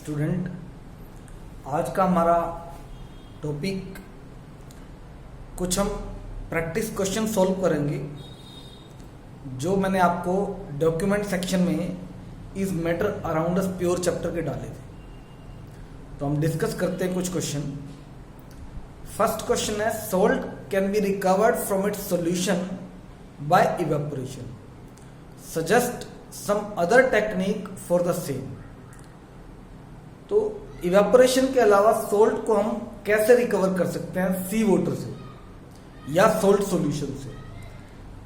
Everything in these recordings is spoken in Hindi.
स्टूडेंट, आज का हमारा टॉपिक कुछ हम प्रैक्टिस क्वेश्चन सॉल्व करेंगे जो मैंने आपको डॉक्यूमेंट सेक्शन में is matter around us pure chapter के डाले थे। तो हम डिस्कस करते हैं कुछ क्वेश्चन। फर्स्ट क्वेश्चन है, salt can be recovered from its solution by evaporation, suggest some other technique for the same. तो इवेपोरेशन के अलावा सोल्ट को हम कैसे रिकवर कर सकते हैं? सी वाटर से या सोल्ट सॉल्यूशन से।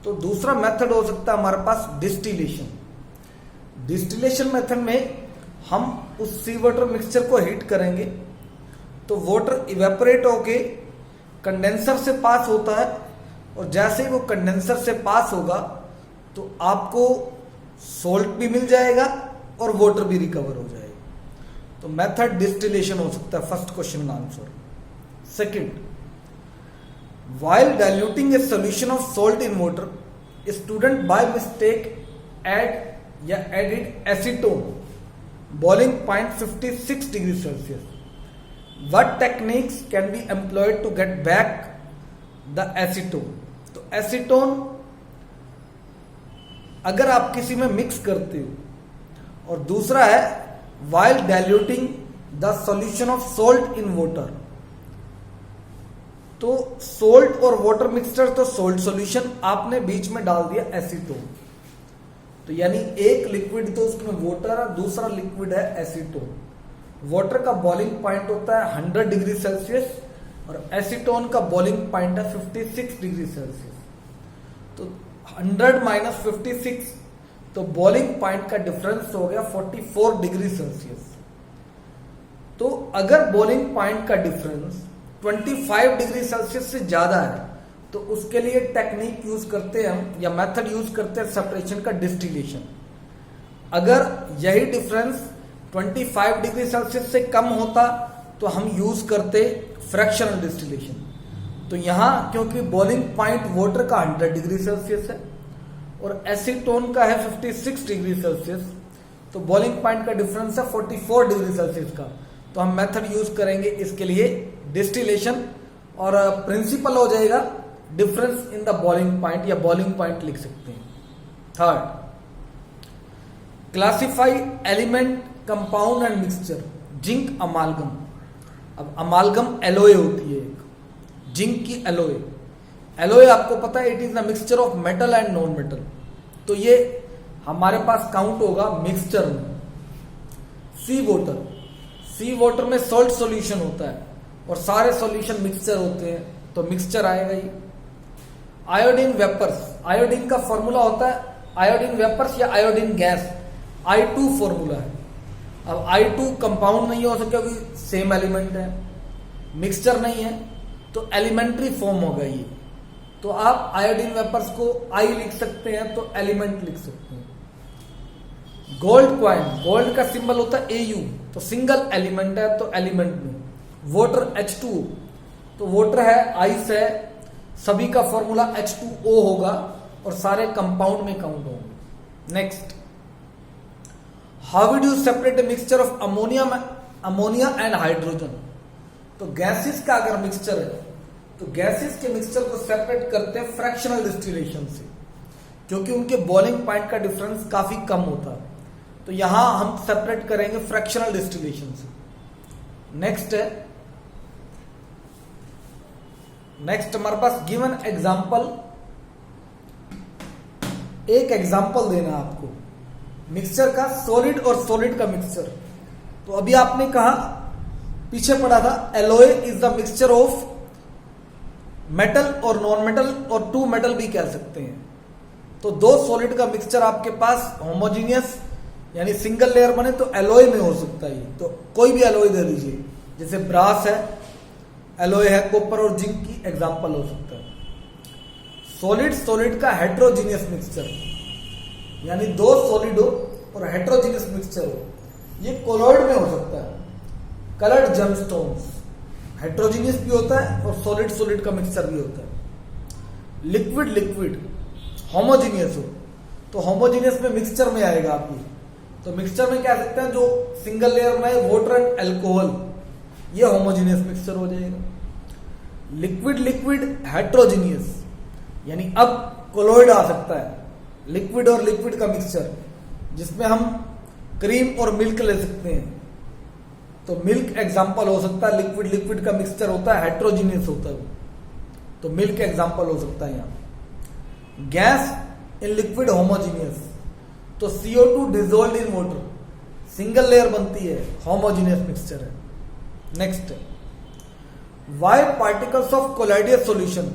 तो दूसरा मेथड हो सकता है हमारे पास डिस्टिलेशन। डिस्टिलेशन मेथड में हम उस सी वाटर मिक्सचर को हीट करेंगे तो वाटर इवेपोरेट होके कंडेंसर से पास होता है, और जैसे ही वो कंडेंसर से पास होगा तो आपको सोल्ट भी मिल जाएगा और वाटर भी रिकवर हो जाएगा। तो मेथड डिस्टिलेशन हो सकता है फर्स्ट क्वेश्चन का answer. Second, while diluting a solution of salt in water, a student by mistake added acetone, boiling point 56 degrees Celsius. What techniques can be employed to get back the acetone? तो acetone अगर आप किसी में मिक्स करते हो, और दूसरा है while diluting the solution of salt in water, तो सोल्ट और वाटर मिक्सचर तो सोल्ट सॉल्यूशन, आपने बीच में डाल दिया एसीटोन। तो यानी एक लिक्विड तो उसमें वाटर है, दूसरा लिक्विड है एसीटोन। वाटर का बॉइलिंग पॉइंट होता है 100 डिग्री सेल्सियस और एसीटोन का बॉइलिंग पॉइंट है 56 डिग्री सेल्सियस। तो 100 माइनस 56, तो बॉइलिंग पॉइंट का डिफरेंस हो गया 44 डिग्री सेल्सियस। तो अगर बॉइलिंग पॉइंट का डिफरेंस 25 डिग्री सेल्सियस से ज्यादा है तो उसके लिए टेक्निक यूज करते हैं हम, या मेथड यूज करते हैं सेपरेशन का, डिस्टिलेशन। अगर यही डिफरेंस 25 डिग्री सेल्सियस से कम होता तो हम यूज करते फ्रैक्शनल डिस्टिलेशन। तो यहां क्योंकि बॉइलिंग पॉइंट वाटर का 100 डिग्री सेल्सियस है और एसीटोन का है 56 डिग्री सेल्सियस, तो बॉइलिंग पॉइंट का डिफरेंस है 44 डिग्री सेल्सियस का। तो हम मेथड यूज करेंगे इसके लिए डिस्टिलेशन, और प्रिंसिपल हो जाएगा difference in the boiling point, या बॉइलिंग पॉइंट लिख सकते हैं। Third, classify element, compound and mixture, zinc अमालगम। अब अमालगम एलोए होती है एक, जिंक की एलोए। एलोए आपको पता है it is the mixture of metal and non metal, तो ये हमारे पास काउंट होगा मिक्सचर में। सी वाटर, सी वाटर में सॉल्ट सॉल्यूशन होता है और सारे सॉल्यूशन मिक्सचर होते हैं, तो मिक्सचर आएगा ही। आयोडीन वेपर्स, आयोडीन का फॉर्मूला होता है आयोडीन वेपर्स या आयोडीन गैस, I2 फॉर्मूला है। अब I2 कंपाउंड नहीं हो सकता क्योंकि सेम एलिमेंट है, मिक्सचर नहीं है, तो एलिमेंट्री फॉर्म होगा ये। तो आप आयोडीन वेपर्स को I लिख सकते हैं, तो एलिमेंट लिख सकते हैं। गोल्ड क्वाइन, गोल्ड का सिंबल होता है Au, तो सिंगल एलिमेंट है तो एलिमेंट में। वाटर H2O, तो वाटर है, आइस है, सभी का फॉर्मूला H2O होगा और सारे कंपाउंड में काउंट होंगे। Next, how would you separate a mixture of ammonia and hydrogen. तो गैसेस का अगर मिक्सचर है तो गैसेस के मिक्सचर को सेपरेट करते हैं फ्रैक्शनल डिस्टिलेशन से, क्योंकि उनके बॉइलिंग पॉइंट का डिफरेंस काफी कम होता है। तो यहां हम सेपरेट करेंगे फ्रैक्शनल डिस्टिलेशन से। नेक्स्ट है, नेक्स्ट हमारे पास गिवन एग्जाम्पल, एक एग्जाम्पल देना आपको मिक्सचर का, सॉलिड और सॉलिड का मिक्सचर। तो अभी आपने कहा, पीछे पढ़ा था, alloy is the mixture of metal और नॉन मेटल, और टू मेटल भी कह सकते हैं। तो दो सॉलिड का मिक्सचर आपके पास होमोजीनियस यानी सिंगल लेयर बने तो एलोए में हो सकता है। तो कोई भी एलोए दे दीजिए, जैसे ब्रास है, एलोए है, कॉपर और जिंक की एग्जांपल हो सकता है। सॉलिड, सॉलिड का हेट्रोजीनियस मिक्सचर, यानी दो सॉलिड हो और हेट्रोजीनियस मिक्सचर हो, ये कोलॉइड में हो सकता है। कलर्ड जेमस्टोन्स, हेट्रोजीनियस भी होता है और सॉलिड सॉलिड का मिक्सचर भी होता है। लिक्विड लिक्विड होमोजीनियस हो तो होमोजीनियस में मिक्सचर में आएगा आपकी, तो तो मिक्सचर में क्या सकते हैं, जो सिंगल लेयर में वाटर एंड अल्कोहल, ये होमोजीनियस मिक्सचर हो जाएगा। लिक्विड लिक्विड हेट्रोजीनियस, यानी अब कोलॉइड आ सकता है, लिक्विड और लिक्विड का मिक्सचर, जिसमें हम क्रीम और मिल्क ले सकते हैं। तो मिल्क एग्जांपल हो सकता है, लिक्विड लिक्विड का मिक्सचर होता है, हेट्रोजीनियस होता है वो, तो मिल्क एग्जांपल हो सकता है यहां। गैस इन लिक्विड होमोजीनियस, तो CO2 dissolve in water, single layer बनती है, होमोजीनियस मिक्सचर है। Next, why particles of colloidal solution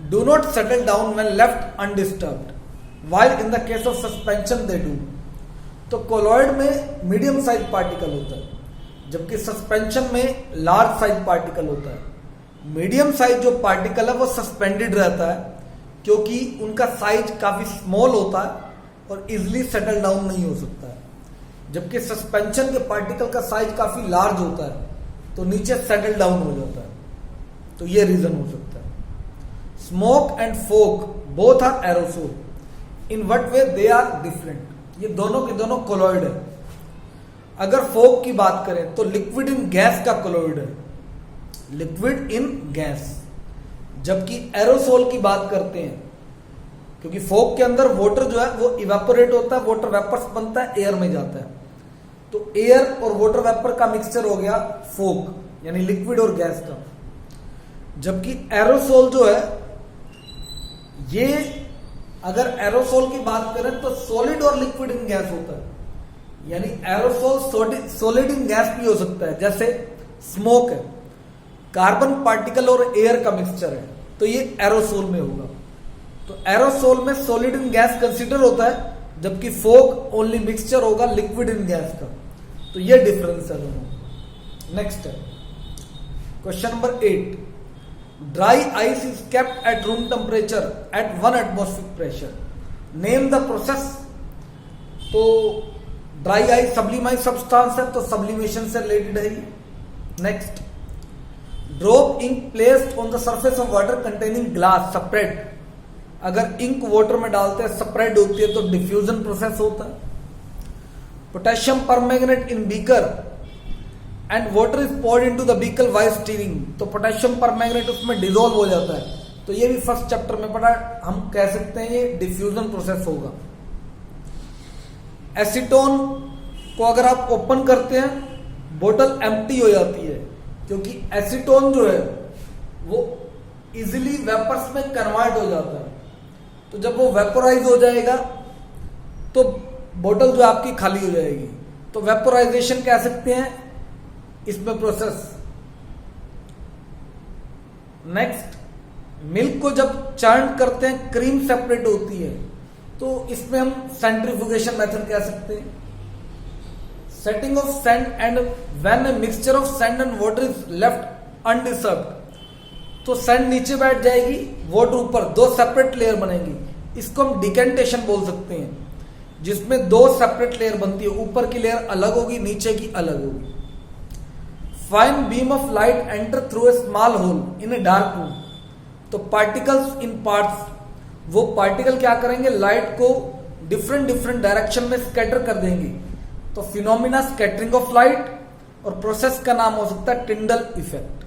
do not settle down when left undisturbed while in the case of suspension they do. तो कोलॉइड में मीडियम साइज पार्टिकल होता है, जबकि सस्पेंशन में लार्ज साइज पार्टिकल होता है। मीडियम साइज जो पार्टिकल है वो सस्पेंडेड रहता है, क्योंकि उनका साइज काफी स्मॉल होता है और इजिली सेटल डाउन नहीं हो सकता है। जबकि सस्पेंशन के पार्टिकल का साइज काफी लार्ज होता है, तो नीचे सेटल डाउन हो जाता है। तो ये रीजन हो सकता है। Smoke and fog both are aerosol, in what way they are different. ये दोनों के दोनों कोलॉइड है। अगर फोग की बात करें तो लिक्विड इन गैस का कोलॉइड है, लिक्विड इन गैस। जबकि एरोसोल की बात करते हैं, क्योंकि फोग के अंदर वाटर जो है वो इवेपोरेट होता है, वाटर वेपर्स बनता है, एयर में जाता है। तो एयर और वाटर वेपर का मिक्सचर हो गया फोग, यानी लिक्विड और गैस का। जबकि एरोसोल जो है, ये अगर एरोसोल की बात करें तो सॉलिड और लिक्विड इन गैस होता है, यानी एरोसोल सॉलिड इन गैस भी हो सकता है। जैसे स्मोक है, कार्बन पार्टिकल और एयर का मिक्सचर है, तो ये एरोसोल में होगा। तो एरोसोल में सॉलिड इन गैस कंसीडर होता है, जबकि फोग ओनली मिक्सचर होगा लिक्विड इन गैस का। तो ये डिफरेंस है दोनों। नेक्स्ट है question number 8, dry ice is kept at room temperature at 1 atmospheric pressure, name the process. तो ड्राई आइस सब्लिमाइज सब्सटेंस है, तो सब्लिमेशन से रिलेटेड है। Next, drop ink placed on the surface of water containing glass spread, अगर इंक वाटर में डालते हैं स्प्रेड होती है, तो डिफ्यूजन प्रोसेस होता है। Potassium permanganate in beaker and water is poured into the beaker while stirring, तो पोटेशियम परमैंगनेट उसमें डिसॉल्व हो जाता है। तो ये भी फर्स्ट चैप्टर में पढ़ा, हम कह सकते हैं ये डिफ्यूजन प्रोसेस होगा। एसीटोन को अगर आप ओपन करते हैं, बोतल एम्प्टी हो जाती है, क्योंकि एसीटोन जो है वो इजिली वेपर्स में कन्वर्ट हो जाता है। तो जब वो वेपोराइज हो जाएगा तो बोतल जो आपकी खाली हो जाएगी। तो वेपोराइजेशन कह सकते हैं इसमें प्रोसेस। नेक्स्ट, मिल्क को जब चर्न करते हैं क्रीम सेपरेट होती है, तो इसमें हम सेंट्रीफ्यूगेशन मेथड कह सकते हैं। Setting of sand and when A mixture of sand and water is left undisturbed, तो सैंड नीचे बैठ जाएगी, वाटर ऊपर, दो सेपरेट लेयर बनेगी। इसको हम डिकेंटेशन बोल सकते हैं, जिसमें दो सेपरेट लेयर बनती है, ऊपर की लेयर अलग होगी, नीचे की अलग होगी। Fine beam of light enter through a small hole in a dark room, तो पार्टिकल्स इन पार्ट्स, वो पार्टिकल क्या करेंगे, लाइट को डिफरेंट डिफरेंट डायरेक्शन में स्कैटर कर देंगे। तो फिनोमिना स्कैटरिंग ऑफ लाइट, और प्रोसेस का नाम हो सकता है टिंडल इफेक्ट।